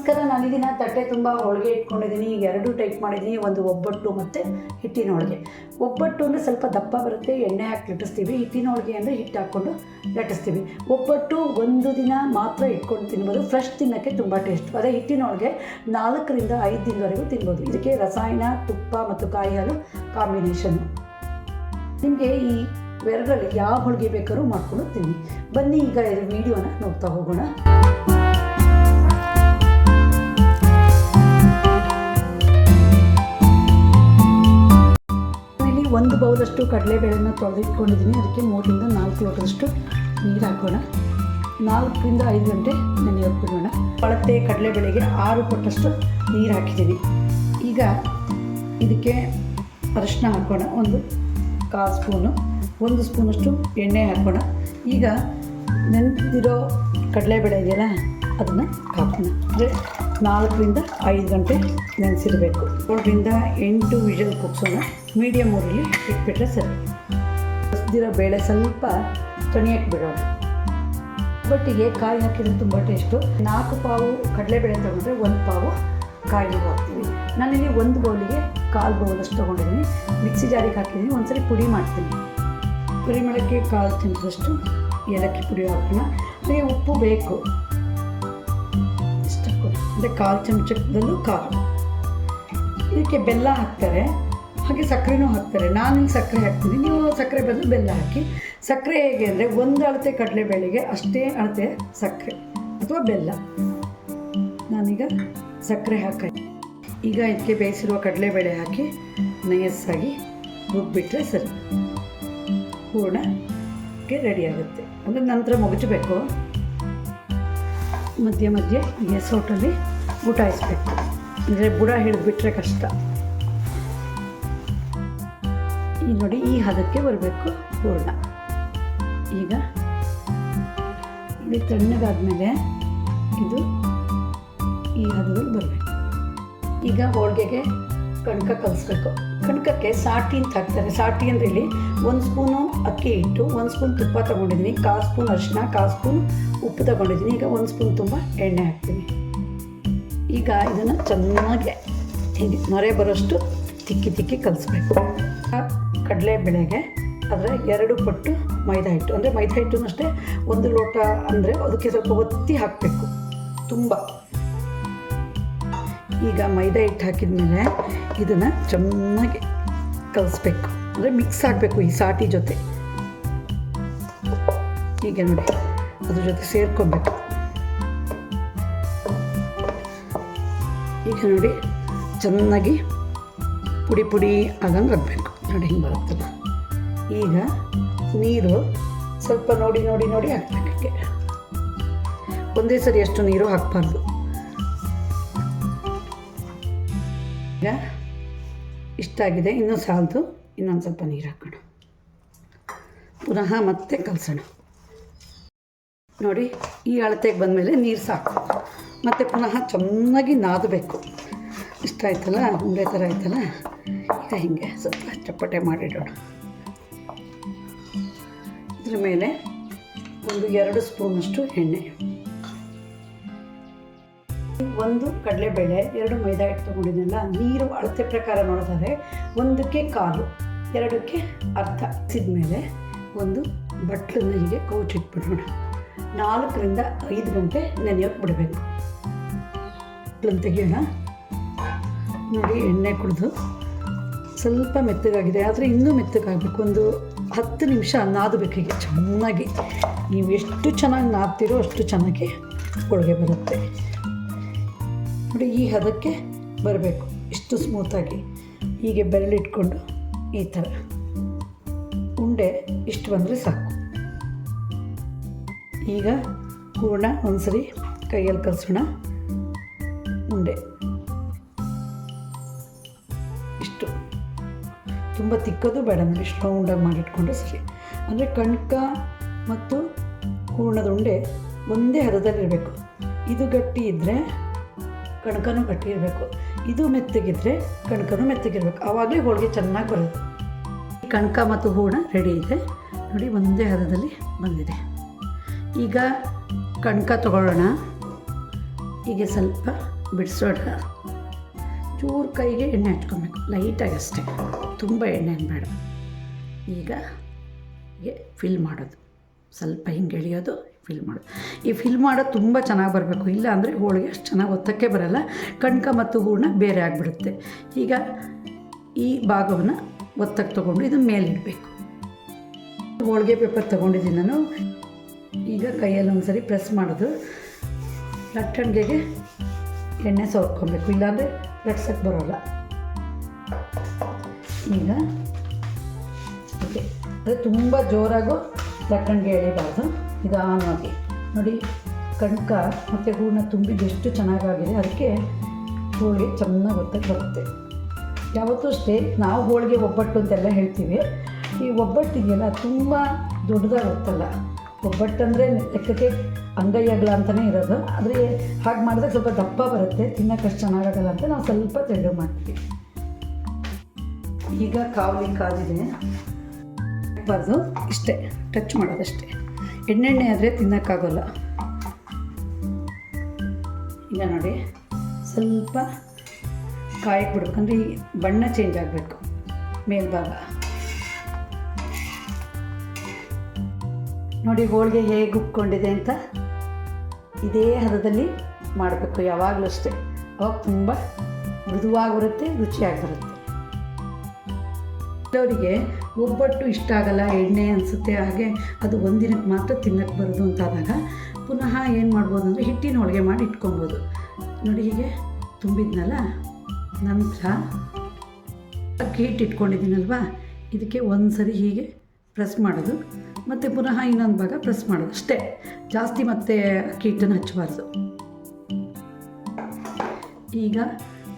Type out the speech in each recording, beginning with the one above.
ನಮಸ್ಕಾರ. ನಾನಿದಿನ ತಟ್ಟೆ ತುಂಬ ಹೋಳಿಗೆ ಇಟ್ಕೊಂಡಿದ್ದೀನಿ. ಈಗ 2 ಟೈಪ್ ಮಾಡಿದ್ದೀನಿ. ಒಂದು ಒಬ್ಬಟ್ಟು ಮತ್ತು ಹಿಟ್ಟಿನ ಹೋಳಿಗೆ. ಒಬ್ಬಟ್ಟು ಅಂದರೆ ಸ್ವಲ್ಪ ದಪ್ಪ ಬರುತ್ತೆ, ಎಣ್ಣೆ ಹಾಕಿ ಲಟ್ಟಿಸ್ತೀವಿ. ಹಿಟ್ಟಿನ ಹೋಳಿಗೆ ಅಂದರೆ ಹಿಟ್ಟು ಹಾಕ್ಕೊಂಡು ಲಟ್ಟಿಸ್ತೀವಿ. ಒಬ್ಬಟ್ಟು ಒಂದು ದಿನ ಮಾತ್ರ ಇಟ್ಕೊಂಡು ತಿನ್ಬೋದು, ಫ್ರೆಶ್ ತಿನ್ನೋಕ್ಕೆ ತುಂಬ ಟೇಸ್ಟ್. ಅದೇ ಹಿಟ್ಟಿನ ಹೋಳಿಗೆ 4 ರಿಂದ 5 ದಿನದವರೆಗೂ ತಿನ್ಬೋದು. ಇದಕ್ಕೆ ರಸಾಯನ, ತುಪ್ಪ ಮತ್ತು ಕಾಯಿ ಹಾಲು ಕಾಂಬಿನೇಷನ್ನು. ನಿಮಗೆ ಈ ಎರಡರಲ್ಲಿ ಯಾವ ಹೋಳಿಗೆ ಬೇಕಾದ್ರೂ ಮಾಡ್ಕೊಂಡು ತಿನ್ನಿ. ಬನ್ನಿ ಈಗ ವಿಡಿಯೋನ ನೋಡ್ತಾ ಹೋಗೋಣ. ಒಂದು ಬೌಲಷ್ಟು ಕಡಲೆಬೇಳೆನ ತೊಳೆದಿಟ್ಕೊಂಡಿದ್ದೀನಿ. ಅದಕ್ಕೆ 3 ರಿಂದ 4 ಲೋಟದಷ್ಟು ನೀರು ಹಾಕೋಣ. 4 ರಿಂದ 5 ಗಂಟೆ ನೆನೆಯೋಕೆ ಬಿಡೋಣ. ಅಳತೆ ಕಡಲೆಬೇಳೆಗೆ 6 ಪಟ್ಟಷ್ಟು ನೀರು ಹಾಕಿದ್ದೀನಿ. ಈಗ ಇದಕ್ಕೆ ಅರಿಶಿನ ಹಾಕೋಣ, 1/4 ಸ್ಪೂನು. 1 ಸ್ಪೂನಷ್ಟು ಎಣ್ಣೆ ಹಾಕೋಣ. ಈಗ ನೆನೆದಿರೋ ಕಡಲೆಬೇಳೆ ಇದೆಯಲ್ಲ, ಅದನ್ನು ಹಾಕೋಣ. ಅಂದರೆ 4 ರಿಂದ 5 ಗಂಟೆ ನೆನೆಸಿರಬೇಕು. 7 ರಿಂದ 8 ವಿಷಲ್ ಕುಗ್ಸೋಣ. ಮೀಡಿಯಮ್ ಊರಲ್ಲಿ ಇಟ್ಬಿಟ್ರೆ ಸರಿ. ಹಸಿದಿರೋ ಬೇಳೆ ಸ್ವಲ್ಪ ತಣಿಯಕ್ಕೆ ಬಿಡೋಣ. ಒಬ್ಬಟ್ಟಿಗೆ ಕಾಯಿ ಹಾಕಿದ್ರೆ ತುಂಬ ಟೇಸ್ಟು. 4 ಪಾವು ಕಡಲೆಬೇಳೆ ತೊಗೊಂಡ್ರೆ 1 ಪಾವು ಕಾಯಿ ಹಾಕ್ತೀವಿ. ನಾನಿಲ್ಲಿ 1 ಬೌಲಿಗೆ 1/4 ಬೌಲಷ್ಟು ತೊಗೊಂಡಿದ್ದೀನಿ. ಮಿಕ್ಸಿ ಜಾರಿಗೆ ಹಾಕಿದ್ದೀನಿ. ಒಂದ್ಸರಿ ಪುಡಿ ಮಾಡ್ತೀನಿ. ಪುಡಿ ಮಾಡೋಕ್ಕೆ 1/4 ಚಮಚದಷ್ಟು ಏಲಕ್ಕಿ ಪುಡಿ ಹಾಕೋಣ. ಹಾಗೆ ಉಪ್ಪು ಬೇಕು, ಇಷ್ಟು ಹಾಕೋಣ. ಅಂದರೆ 1/4 ಚಮಚದಲ್ಲೂ ಖಾರ. ಇದಕ್ಕೆ ಬೆಲ್ಲ ಹಾಕ್ತಾರೆ, ಹಾಗೆ ಸಕ್ಕರೆನೂ ಹಾಕ್ತಾರೆ. ನಾನಿಲ್ಲಿ ಸಕ್ಕರೆ ಹಾಕ್ತೀನಿ, ನೀವು ಸಕ್ಕರೆ ಬದಲು ಬೆಲ್ಲ ಹಾಕಿ. ಸಕ್ಕರೆ ಹೇಗೆ ಅಂದರೆ 1 ಅಳತೆ ಕಡಲೆಬೇಳೆಗೆ ಅಷ್ಟೇ ಅಳತೆ ಸಕ್ಕರೆ ಅಥವಾ ಬೆಲ್ಲ. ನಾನೀಗ ಸಕ್ಕರೆ ಹಾಕಿ ಈಗ ಇದಕ್ಕೆ ಬೇಯಿಸಿರುವ ಕಡಲೆಬೇಳೆ ಹಾಕಿ ನಯಸ್ಸಾಗಿ ರುಬ್ಬಿಟ್ರೆ ಸರಿ. ಹೂರಣಕ್ಕೆ ರೆಡಿ ಆಗುತ್ತೆ. ಅಂದರೆ ನಂತರ ಮುಗಿಸ್ಬೇಕು. ಮಧ್ಯೆ ಮಧ್ಯೆ ಗ್ಯಾಸ್ ಔಟಲ್ಲಿ ಊಟಾಯಿಸ್ಬೇಕು. ಅಂದರೆ ಬುಡ ಹಿಡಿದ್ಬಿಟ್ರೆ ಕಷ್ಟ. ಈಗ ನೋಡಿ, ಈ ಹದಕ್ಕೆ ಬರಬೇಕು ಹೂರಣ. ಈಗ ಇದು ತಣ್ಣಗಾದ್ಮೇಲೆ ಇದು ಈ ಹದದಲ್ಲಿ ಬರಬೇಕು. ಈಗ ಹೋಳಿಗೆಗೆ ಕಣಕ ಕಲಿಸ್ಬೇಕು. ಕಣಕಕ್ಕೆ ಸಾಟಿ ಅಂತ ಹಾಕ್ತಾರೆ. ಸಾಟಿ ಅಂದರೆ ಇಲ್ಲಿ 1 ಸ್ಪೂನು ಅಕ್ಕಿ ಹಿಟ್ಟು, 1 ಸ್ಪೂನ್ ತುಪ್ಪ ತೊಗೊಂಡಿದ್ದೀನಿ, 1/4 ಸ್ಪೂನ್ ಅರಿಶಿನ, 1/4 ಸ್ಪೂನ್ ಉಪ್ಪು ತೊಗೊಂಡಿದ್ದೀನಿ. ಈಗ 1 ಸ್ಪೂನ್ ತುಂಬ ಎಣ್ಣೆ ಹಾಕ್ತೀನಿ. ಈಗ ಇದನ್ನು ಚೆನ್ನಾಗಿ ಹೀಗೆ ನೊರೆ ಬರೋಷ್ಟು ತಿಕ್ಕಿ ಕಲಿಸ್ಬೇಕು. ಕಡಲೆಬೇಳೆಗೆ ಅದರ 2 ಪಟ್ಟು ಮೈದಾ ಹಿಟ್ಟು, ಅಂದರೆ ಮೈದಾ ಹಿಟ್ಟು ಅಷ್ಟೇ 1 ಲೋಟ ಅಂದರೆ ಅದಕ್ಕೆ ಸ್ವಲ್ಪ ಒತ್ತಿ ಹಾಕಬೇಕು ತುಂಬ. ಈಗ ಮೈದಾ ಹಿಟ್ಟು ಹಾಕಿದ ಮೇಲೆ ಇದನ್ನು ಚೆನ್ನಾಗಿ ಕಲಿಸ್ಬೇಕು. ಅಂದರೆ ಮಿಕ್ಸ್ ಆಗಬೇಕು ಈ ಸಾಟಿ ಜೊತೆ. ಹೀಗೆ ನೋಡಿ, ಅದ್ರ ಜೊತೆ ಸೇರ್ಕೊಬೇಕು. ಈಗ ನೋಡಿ, ಚೆನ್ನಾಗಿ ಪುಡಿ ಆಗಂಗೆ ಆಗಬೇಕು. ನೋಡಿ, ಹಿಂಗೆ ಬರುತ್ತಲ್ಲ. ಈಗ ನೀರು ಸ್ವಲ್ಪ ನೋಡಿ ಹಾಕಬೇಕಕ್ಕೆ. ಒಂದೇ ಸರಿ ಅಷ್ಟು ನೀರು ಹಾಕಬಾರ್ದು. ಈಗ ಇಷ್ಟಾಗಿದೆ, ಇನ್ನೂ ಸಾಲದು. ಇನ್ನೊಂದು ಸ್ವಲ್ಪ ನೀರು ಹಾಕೋಣ. ಪುನಃ ಮತ್ತೆ ಕಲಸೋಣ. ನೋಡಿ, ಈ ಅಳತೆಗೆ ಬಂದಮೇಲೆ ನೀರು ಸಾಕು. ಮತ್ತು ಪುನಃ ಚೆನ್ನಾಗಿ ನಾದಬೇಕು. ಇಷ್ಟ ಆಯ್ತಲ್ಲ, ಉಂಡೆ ಥರ ಆಯ್ತಲ್ಲ. ಈಗ ಹೀಗೆ ಸ್ವಲ್ಪ ಚಪ್ಪಟೆ ಮಾಡಿಡೋಣ. ಇದ್ರ ಮೇಲೆ 2 ಸ್ಪೂನಷ್ಟು ಎಣ್ಣೆ, 1 ಕಡಲೆಬೇಳೆ, 2 ಮೈದಾ ಹಿಟ್ಟು ತೊಗೊಂಡಿದ್ದೆನಲ್ಲ. ನೀರು ಅಳತೆ ಪ್ರಕಾರ ನೋಡಿದರೆ 1ಕ್ಕೆ 1/4, 2ಕ್ಕೆ ಅರ್ಧ. ಸಿದ್ಮೇಲೆ ಒಂದು ಬಟ್ಲನ್ನು ಹೀಗೆ ಕೌಚಿಟ್ಬಿಡೋಣ. 4 ರಿಂದ 5 ಗಂಟೆ ನೆನೆಯೋಕೆ ಬಿಡಬೇಕು. ಬಟ್ಲನ್ನು ತೆಗಿಯೋಣ. ನೋಡಿ, ಎಣ್ಣೆ ಕುಡಿದು ಸ್ವಲ್ಪ ಮೆತ್ತಗಾಗಿದೆ, ಆದರೆ ಇನ್ನೂ ಮೆತ್ತಗಾಗಬೇಕು. ಒಂದು 10 ನಿಮಿಷ ನಾದಬೇಕು ಹೀಗೆ ಚೆನ್ನಾಗಿ. ನೀವು ಎಷ್ಟು ಚೆನ್ನಾಗಿ ನಾದ್ತೀರೋ ಅಷ್ಟು ಚೆನ್ನಾಗಿ ಹೋಳಿಗೆ ಬರುತ್ತೆ. ನೋಡಿ, ಈ ಹದಕ್ಕೆ ಬರಬೇಕು, ಇಷ್ಟು ಸ್ಮೂತಾಗಿ. ಹೀಗೆ ಬೆರಳಿಟ್ಕೊಂಡು ಈ ಥರ ಉಂಡೆ ಇಷ್ಟು ಬಂದರೆ ಸಾಕು. ಈಗ ಹೂರಣ ಒಂದ್ಸರಿ ಕೈಯಲ್ಲಿ ಕಲಸೋಣ. ಉಂಡೆ ಇಷ್ಟು, ತುಂಬ ತಿಕ್ಕೋದು ಬೇಡ. ನೋಡಿ, ಇಷ್ಟು ರೌಂಡಾಗಿ ಮಾಡಿಟ್ಕೊಂಡು ಸರಿ. ಅಂದರೆ ಕಣಕ ಮತ್ತು ಹೂರಣದ ಉಂಡೆ ಒಂದೇ ಹದದಲ್ಲಿರಬೇಕು. ಇದು ಗಟ್ಟಿ ಇದ್ದರೆ ಕಣಕನೂ ಗಟ್ಟಿ ಇರಬೇಕು, ಇದು ಮೆತ್ತಗಿದ್ರೆ ಕಣಕನೂ ಮೆತ್ತಗಿರಬೇಕು. ಆವಾಗಲೇ ಹೋಳಿಗೆ ಚೆನ್ನಾಗಿ ಬರುತ್ತೆ. ಕಣಕ ಮತ್ತು ಹೂರಣ ರೆಡಿ ಇದೆ ನೋಡಿ, ಒಂದೇ ಹದದಲ್ಲಿ ಬಂದಿದೆ. ಈಗ ಕಣಕ ತಗೊಳ್ಳೋಣ. ಹೀಗೆ ಸ್ವಲ್ಪ ಬಿಡಿಸೋಣ. ಚೂರು ಕೈಗೆ ಎಣ್ಣೆ ಹಚ್ಕೊಬೇಕು, ಲೈಟಾಗಿ ಅಷ್ಟೇ, ತುಂಬ ಎಣ್ಣೆ ಬೇಡ. ಈಗ ಹೀಗೆ ಫಿಲ್ ಮಾಡೋದು, ಸ್ವಲ್ಪ ಹಿಂಗೆ ಎಳೆಯೋದು, ಫಿಲ್ ಮಾಡೋದು. ಈ ಫಿಲ್ ಮಾಡೋದು ತುಂಬ ಚೆನ್ನಾಗಿ ಬರಬೇಕು, ಇಲ್ಲ ಅಂದರೆ ಹೋಳಿಗೆ ಅಷ್ಟು ಚೆನ್ನಾಗಿ ಒತ್ತಕ್ಕೆ ಬರೋಲ್ಲ, ಕಣ್ಕ ಮತ್ತು ಹೂರಣ ಬೇರೆ ಆಗಿಬಿಡುತ್ತೆ. ಈಗ ಈ ಭಾಗವನ್ನು ಒತ್ತಕ್ಕೆ ತೊಗೊಂಡು ಇದನ್ನು ಮೇಲೆ ಇಡಬೇಕು. ಹೋಳಿಗೆ ಪೇಪರ್ ತೊಗೊಂಡಿದ್ದೀನಿ ನಾನು. ಈಗ ಕೈಯಲ್ಲಿ ಒಂದು ಸರಿ ಪ್ರೆಸ್ ಮಾಡೋದು, ಲಟ್ಟಣಿಗೆಗೆ ಎಣ್ಣೆ ಸವರ್ಕೊಬೇಕು, ಇಲ್ಲಾಂದರೆ ಲಟ್ಸಕ್ಕೆ ಬರೋಲ್ಲ. ಈಗ ಓಕೆ, ಅದು ತುಂಬ ಜೋರಾಗೂ ಲಟ್ಟಣಿಗೆ ಎಳಿಬಾರ್ದು, ನಿಧಾನವಾಗಿ ನೋಡಿ. ಕಣ್ಕ ಮತ್ತು ಹೂರಣ ತುಂಬಿದ್ದು ಎಷ್ಟು ಚೆನ್ನಾಗಾಗಿದೆ, ಅದಕ್ಕೆ ಹೋಳಿಗೆ ಚೆನ್ನಾಗಿ ಒತ್ತಕ್ಕೆ ಬರುತ್ತೆ. ಯಾವತ್ತೂ ಅಷ್ಟೇ, ನಾವು ಹೋಳಿಗೆ ಒಬ್ಬಟ್ಟು ಅಂತೆಲ್ಲ ಹೇಳ್ತೀವಿ, ಈ ಒಬ್ಬಟ್ಟಿಗೆಲ್ಲ ತುಂಬ ದೊಡ್ಡದಾಗಿ ಒತ್ತಲ್ಲ. ಒಬ್ಬಟ್ಟಂದರೆ ಲೆಕ್ಕಕ್ಕೆ ಅಂಗೈ ಅಗಲ ಅಂತಲೇ ಇರೋದು, ಆದರೆ ಹಾಗೆ ಮಾಡಿದಾಗ ಸ್ವಲ್ಪ ದಪ್ಪ ಬರುತ್ತೆ, ತಿನ್ನೋಕ್ಕಷ್ಟು ಚೆನ್ನಾಗಾಗಲ್ಲ ಅಂತ ನಾವು ಸ್ವಲ್ಪ ತೆಳ್ಳಗೆ ಮಾಡ್ತೀವಿ. ಈಗ ಕಾವಲಿ ಕಾದಿದೆ, ಬಾರ್ದು ಇಷ್ಟೇ ಟಚ್ ಮಾಡೋದಷ್ಟೇ. ಎಣ್ಣೆಣ್ಣೆ ಆದರೆ ತಿನ್ನೋಕ್ಕಾಗೋಲ್ಲ. ಈಗ ನೋಡಿ, ಸ್ವಲ್ಪ ಕಾಯಕ್ಕೆ ಬಿಡ್ಬೇಕಂದ್ರೆ ಈ ಬಣ್ಣ ಚೇಂಜ್ ಆಗಬೇಕು ಮೇಲ್ಭಾಗ. ನೋಡಿ ಹೋಳಿಗೆ ಹೇಗೆ ಉಪ್ಕೊಂಡಿದೆ ಅಂತ. ಇದೇ ಹದದಲ್ಲಿ ಮಾಡಬೇಕು ಯಾವಾಗಲೂ ಅಷ್ಟೇ, ಅವಾಗ ತುಂಬ ಮೃದುವಾಗಿ ಬರುತ್ತೆ, ರುಚಿಯಾಗಿ ಬರುತ್ತೆ. ಅವರಿಗೆ ಒಬ್ಬಟ್ಟು ಇಷ್ಟ ಆಗಲ್ಲ, ಎಣ್ಣೆ ಅನಿಸುತ್ತೆ, ಹಾಗೆ ಅದು ಒಂದಿನಕ್ಕೆ ಮಾತ್ರ ತಿನ್ನಕ್ಕೆ ಬರೋದು ಅಂತಾದಾಗ ಪುನಃ ಏನು ಮಾಡ್ಬೋದು ಅಂದರೆ ಹಿಟ್ಟಿನ ಹೋಳಿಗೆ ಮಾಡಿ ಇಟ್ಕೊಬೋದು. ನೋಡಿ ಹೀಗೆ ತುಂಬಿದ್ನಲ್ಲ, ನಂತರ ಅಕ್ಕಿ ಹಿಟ್ಟು ಇಟ್ಕೊಂಡಿದ್ದೀನಲ್ವ, ಇದಕ್ಕೆ ಒಂದು ಸರಿ ಹೀಗೆ ಪ್ರೆಸ್ ಮಾಡೋದು, ಮತ್ತು ಪುನಃ ಇನ್ನೊಂದು ಭಾಗ ಪ್ರೆಸ್ ಮಾಡೋದು ಅಷ್ಟೇ, ಜಾಸ್ತಿ ಮತ್ತೆ ಅಕ್ಕಿ ಹಿಟ್ಟನ್ನು ಹಚ್ಚಬಾರ್ದು. ಈಗ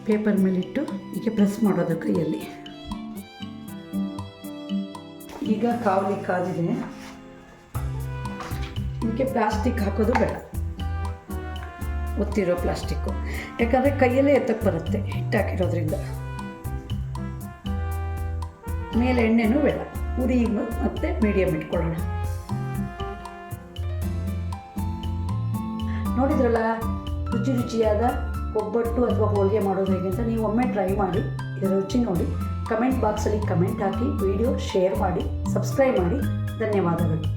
ಪೇಪರ್ ಮೇಲಿಟ್ಟು ಹೀಗೆ ಪ್ರೆಸ್ ಮಾಡೋದು ಕೈಯಲ್ಲಿ. ಈಗ ಕಾವಲಿ ಕಾದಿದೆ, ಇದಕ್ಕೆ ಪ್ಲಾಸ್ಟಿಕ್ ಹಾಕೋದು ಬೇಡ, ಒತ್ತಿರೋ ಪ್ಲಾಸ್ಟಿಕ್ಕು, ಯಾಕಂದರೆ ಕೈಯಲ್ಲೇ ಎತ್ತಕ್ಕೆ ಬರುತ್ತೆ ಹಿಟ್ಟು ಹಾಕಿರೋದ್ರಿಂದ. ಮೇಲೆ ಎಣ್ಣೆನೂ ಬೇಡ, ಉರಿ ಮತ್ತು ಮೀಡಿಯಮ್ ಇಟ್ಕೊಳ್ಳೋಣ. ನೋಡಿದ್ರಲ್ಲ ರುಚಿಯಾದ ಒಬ್ಬಟ್ಟು ಅಥವಾ ಹೋಳಿಗೆ ಮಾಡೋದು ಹೇಗೆ ಅಂತ. ನೀವು ಒಮ್ಮೆ ಟ್ರೈ ಮಾಡಿ, ಇದರ ರುಚಿ ನೋಡಿ, ಕಮೆಂಟ್ ಬಾಕ್ಸಲ್ಲಿ ಕಮೆಂಟ್ ಹಾಕಿ, ವಿಡಿಯೋ ಶೇರ್ ಮಾಡಿ, ಸಬ್ಸ್ಕ್ರೈಬ್ ಮಾಡಿ. ಧನ್ಯವಾದಗಳು.